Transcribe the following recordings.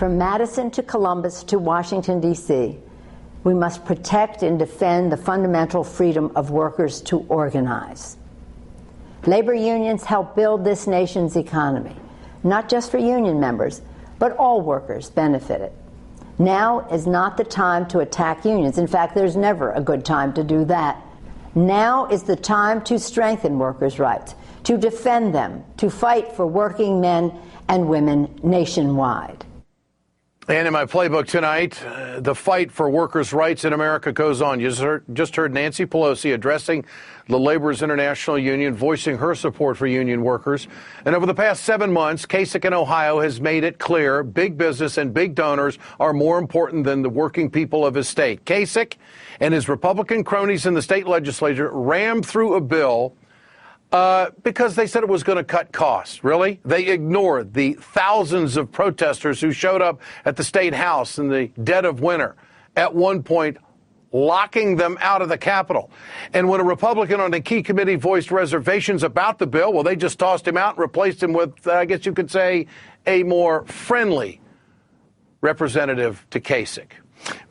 From Madison to Columbus to Washington, D.C., we must protect and defend the fundamental freedom of workers to organize. Labor unions help build this nation's economy. Not just for union members, but all workers benefit it. Now is not the time to attack unions. In fact, there's never a good time to do that. Now is the time to strengthen workers' rights, to defend them, to fight for working men and women nationwide. And in my playbook tonight, the fight for workers' rights in America goes on. You just heard Nancy Pelosi addressing the Laborers International Union, voicing her support for union workers. And over the past 7 months, Kasich in Ohio has made it clear big business and big donors are more important than the working people of his state. Kasich and his Republican cronies in the state legislature rammed through a bill because they said it was going to cut costs. Really? They ignored the thousands of protesters who showed up at the state house in the dead of winter, at one point locking them out of the Capitol. And when a Republican on a key committee voiced reservations about the bill, well, they just tossed him out and replaced him with, I guess you could say, a more friendly representative to Kasich.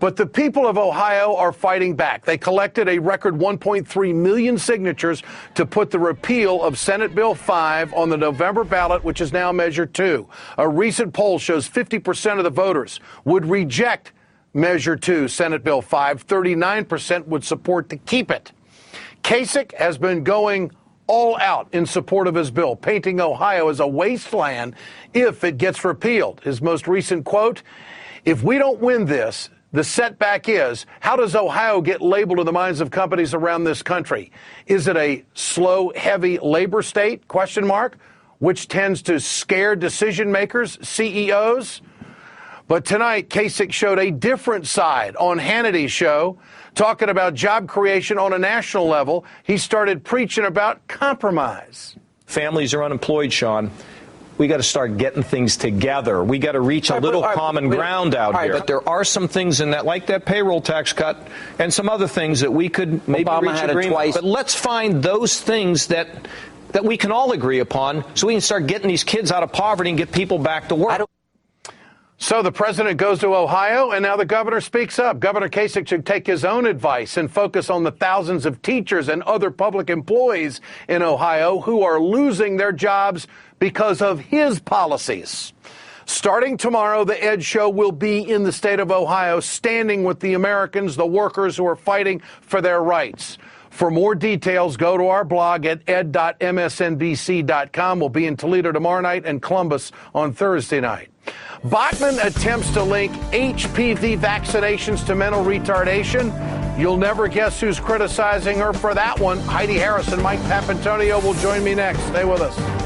But the people of Ohio are fighting back. They collected a record 1.3 million signatures to put the repeal of Senate Bill 5 on the November ballot, which is now Measure 2. A recent poll shows 50% of the voters would reject Measure 2, Senate Bill 5. 39% would support to keep it. Kasich has been going all out in support of his bill, painting Ohio as a wasteland if it gets repealed. His most recent quote, "If we don't win this, the setback is, how does Ohio get labeled in the minds of companies around this country? Is it a slow, heavy labor state, question mark, which tends to scare decision makers, CEOs? But tonight, Kasich showed a different side on Hannity's show, talking about job creation on a national level. He started preaching about compromise. Families are unemployed, Sean. We got to start getting things together. We got to reach a little common ground out here. But there are some things in that, like that payroll tax cut and some other things that we could maybe reach agreement. But let's find those things that we can all agree upon so we can start getting these kids out of poverty and get people back to work. So the president goes to Ohio, and now the governor speaks up. Governor Kasich should take his own advice and focus on the thousands of teachers and other public employees in Ohio who are losing their jobs because of his policies. Starting tomorrow, the Ed Show will be in the state of Ohio, standing with the Americans, the workers who are fighting for their rights. For more details, go to our blog at ed.msnbc.com. We'll be in Toledo tomorrow night and Columbus on Thursday night. Bachmann attempts to link HPV vaccinations to mental retardation. You'll never guess who's criticizing her for that one. Heidi Harris and Mike Papantonio will join me next. Stay with us.